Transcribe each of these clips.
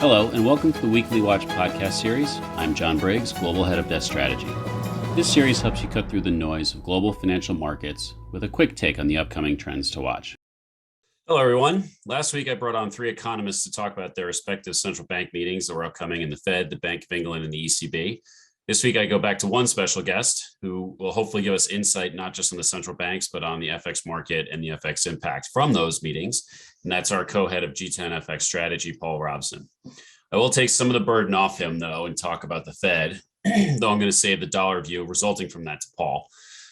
Hello, and welcome to the Weekly Watch podcast series. I'm John Briggs, Global Head of Desk Strategy. This series helps you cut through the noise of global financial markets with a quick take on the upcoming trends to watch. Hello, everyone. Last week, I brought on three economists to talk about their respective central bank meetings that were upcoming in the Fed, the Bank of England, and the ECB. This week, I go back to one special guest who will hopefully give us insight not just on the central banks, but on the FX market and the FX impact from those meetings. And that's our co-head of G10 FX strategy, Paul Robson. I will take some of the burden off him, though, and talk about the Fed, though I'm going to save the dollar view resulting from that to Paul.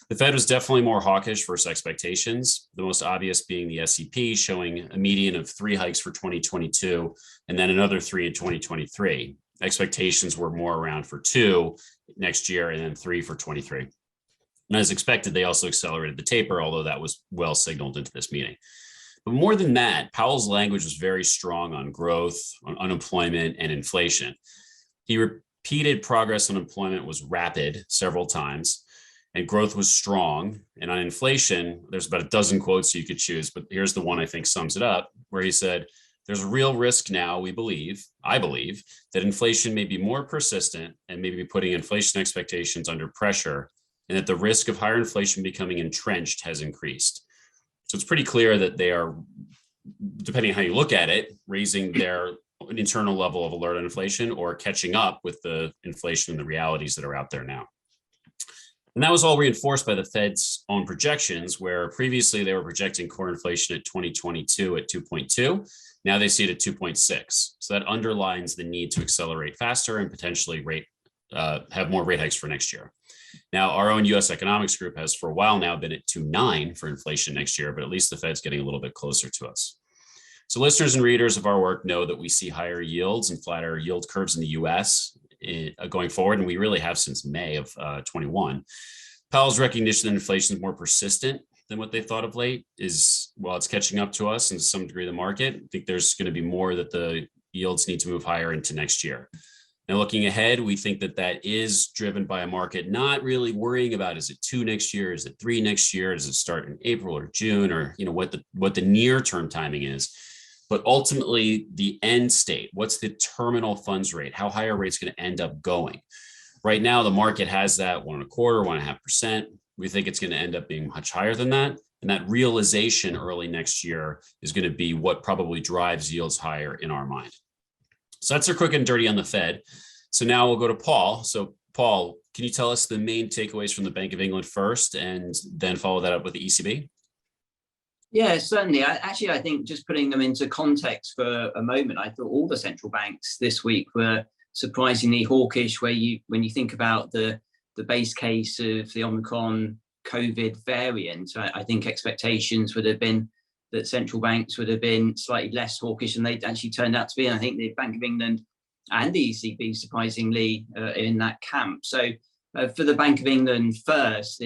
The Fed was definitely more hawkish versus expectations, the most obvious being the SEP showing a median of 3 hikes for 2022 and then another 3 in 2023. Expectations were more around for 2 next year and then 3 for 23. And as expected, they also accelerated the taper, although that was well signaled into this meeting. But more than that, Powell's language was very strong on growth, on unemployment, and inflation. He repeated progress on employment was rapid several times, and growth was strong. And on inflation, there's about a dozen quotes you could choose, but here's the one I think sums it up, where he said, "There's a real risk now, I believe, that inflation may be more persistent and maybe putting inflation expectations under pressure, and that the risk of higher inflation becoming entrenched has increased." So it's pretty clear that they are, depending on how you look at it, raising their internal level of alert on inflation or catching up with the inflation and the realities that are out there now. And that was all reinforced by the Fed's own projections, where previously they were projecting core inflation at 2022 at 2.2. Now they see it at 2.6. So that underlines the need to accelerate faster and potentially have more rate hikes for next year. Now, our own U.S. economics group has for a while now been at 2.9 for inflation next year, but at least the Fed's getting a little bit closer to us. So listeners and readers of our work know that we see higher yields and flatter yield curves in the U.S. Going forward, and we really have since May of 21. Powell's recognition that inflation is more persistent than what they thought of late is, while it's catching up to us and to some degree the market, I think there's going to be more that the yields need to move higher into next year. Now, looking ahead, we think that that is driven by a market not really worrying about, is it 2 next year, is it 3 next year, does it start in April or June, or what the near-term timing is. But ultimately, the end state, what's the terminal funds rate? How high are rates going to end up going? Right now, the market has that 1.25%, 1.5%. We think it's going to end up being much higher than that. And that realization early next year is going to be what probably drives yields higher in our mind. So that's our quick and dirty on the Fed. So now we'll go to Paul. So Paul, can you tell us the main takeaways from the Bank of England first, and then follow that up with the ECB? Yeah, certainly. I think just putting them into context for a moment, I thought all the central banks this week were surprisingly hawkish, when you think about the base case of the Omicron COVID variant. I think expectations would have been that central banks would have been slightly less hawkish than they actually turned out to be. And I think the Bank of England and the ECB, surprisingly, in that camp. So for the Bank of England first,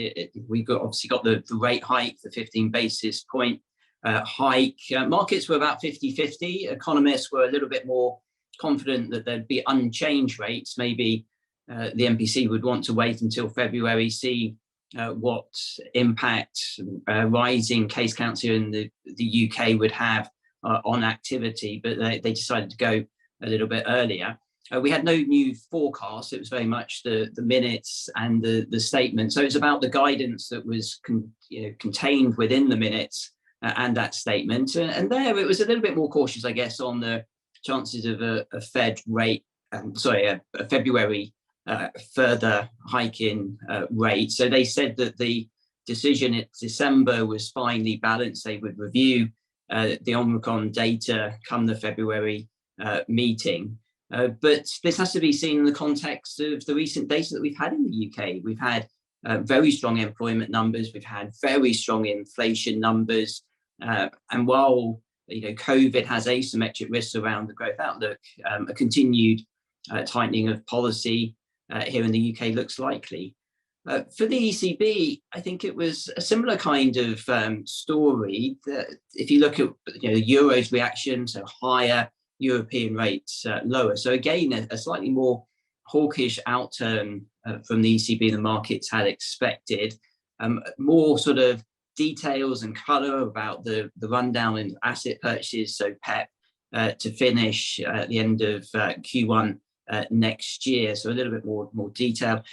we obviously got the rate hike, the 15 basis point hike. Markets were about 50-50. Economists were a little bit more confident that there'd be unchanged rates. Maybe the MPC would want to wait until February, see what impact rising case counts here in the UK would have on activity, but they decided to go a little bit earlier. We had no new forecast. It was very much the minutes and the statement. So it's about the guidance that was contained within the minutes and that statement. And there it was a little bit more cautious, I guess, on the chances of a Fed rate, a February further hike in rate. So they said that the decision in December was finely balanced. They would review the Omicron data come the February meeting. But this has to be seen in the context of the recent data that we've had in the UK. We've had very strong employment numbers. We've had very strong inflation numbers. And while COVID has asymmetric risks around the growth outlook, a continued tightening of policy here in the UK looks likely. For the ECB, I think it was a similar kind of story. That if you look at the euro's reaction, so higher European rates, lower. So again, a slightly more hawkish outturn from the ECB than markets had expected. More sort of details and colour about the rundown in asset purchases, so PEP to finish at the end of Q1 next year. So a little bit more detail.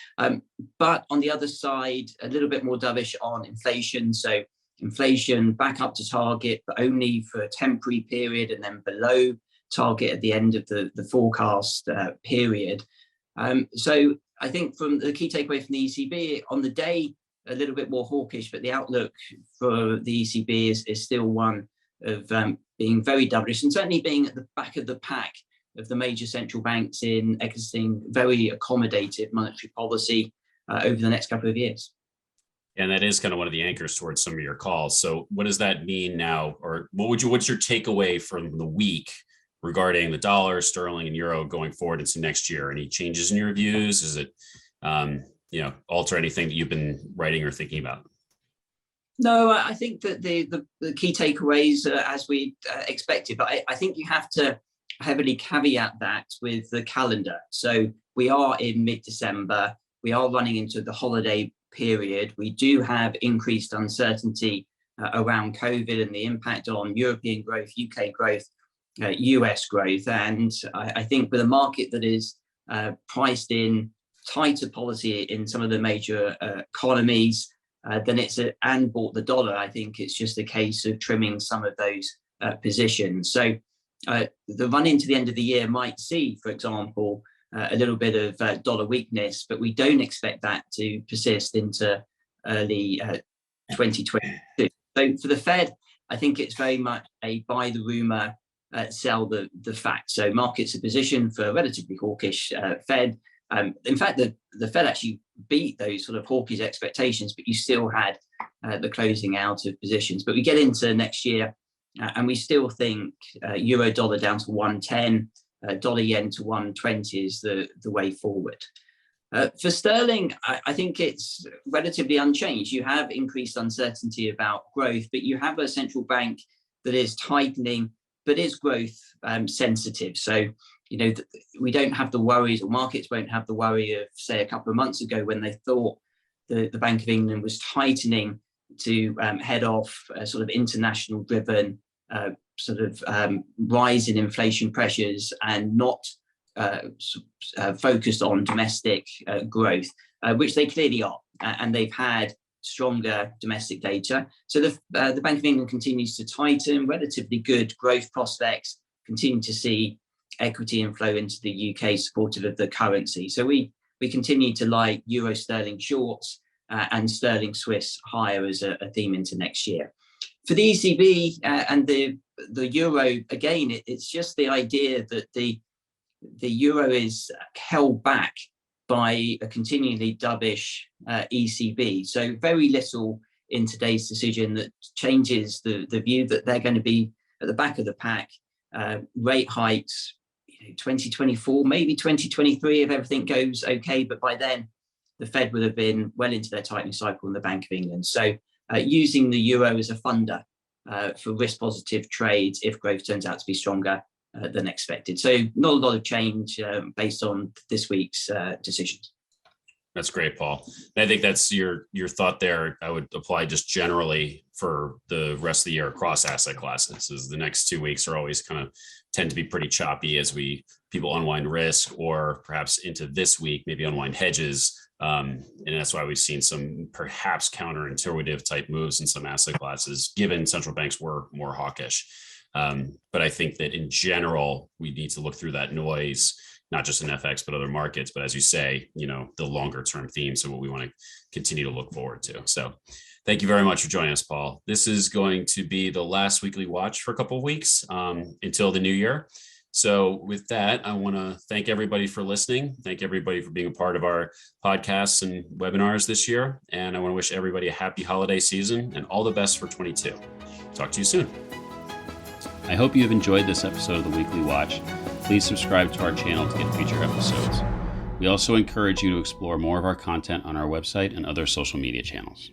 But on the other side, a little bit more dovish on inflation. So inflation back up to target, but only for a temporary period, and then below target at the end of the forecast period. So I think from the key takeaway from the ECB on the day, a little bit more hawkish, but the outlook for the ECB is still one of being very dovish, and certainly being at the back of the pack of the major central banks in exiting very accommodative monetary policy over the next couple of years. And that is kind of one of the anchors towards some of your calls. So what does that mean now? Or what's your takeaway from the week regarding the dollar, sterling, and euro going forward into next year? Any changes in your views? Is it, alter anything that you've been writing or thinking about? No, I think that the key takeaways are as we expected, but I think you have to heavily caveat that with the calendar. So we are in mid-December. We are running into the holiday period. We do have increased uncertainty around COVID and the impact on European growth, UK growth, US growth. And I think with a market that is priced in tighter policy in some of the major economies, then and bought the dollar, I think it's just a case of trimming some of those positions. So the run into the end of the year might see, for example, a little bit of dollar weakness, but we don't expect that to persist into early 2022. So for the Fed, I think it's very much a buy the rumor, sell the fact. So markets are positioned for a relatively hawkish Fed. In fact, the Fed actually beat those sort of hawkish expectations, but you still had the closing out of positions. But we get into next year, and we still think euro dollar down to 110, dollar yen to 120 is the way forward. For sterling, I think it's relatively unchanged. You have increased uncertainty about growth, but you have a central bank that is tightening, but is growth sensitive. So, we don't have the worries, or markets won't have the worry of, say, a couple of months ago when they thought the Bank of England was tightening to head off a sort of international driven rise in inflation pressures and not focused on domestic growth, which they clearly are, and they've had stronger domestic data. So the Bank of England continues to tighten, relatively good growth prospects, continue to see equity inflow into the UK supportive of the currency. So we continue to like euro sterling shorts and sterling Swiss higher as a theme into next year. For the ECB and the euro, again, it's just the idea that the euro is held back by a continually dovish ECB. So very little in today's decision that changes the view that they're going to be at the back of the pack. Rate hikes, 2024, maybe 2023 if everything goes okay. But by then, the Fed would have been well into their tightening cycle in the Bank of England. So using the euro as a funder for risk positive trades if growth turns out to be stronger than expected. So not a lot of change based on this week's decisions. That's great, Paul. And I think that's your thought there. I would apply just generally for the rest of the year across asset classes. Is the next 2 weeks are always kind of tend to be pretty choppy as people unwind risk, or perhaps into this week, maybe unwind hedges. And that's why we've seen some perhaps counterintuitive type moves in some asset classes, given central banks were more hawkish. But I think that in general, we need to look through that noise, not just in FX, but other markets. But as you say, the longer term themes are what we want to continue to look forward to. So thank you very much for joining us, Paul. This is going to be the last weekly watch for a couple of weeks until the new year. So with that, I want to thank everybody for listening. Thank everybody for being a part of our podcasts and webinars this year. And I want to wish everybody a happy holiday season and all the best for 22. Talk to you soon. I hope you have enjoyed this episode of the Weekly Watch. Please subscribe to our channel to get future episodes. We also encourage you to explore more of our content on our website and other social media channels.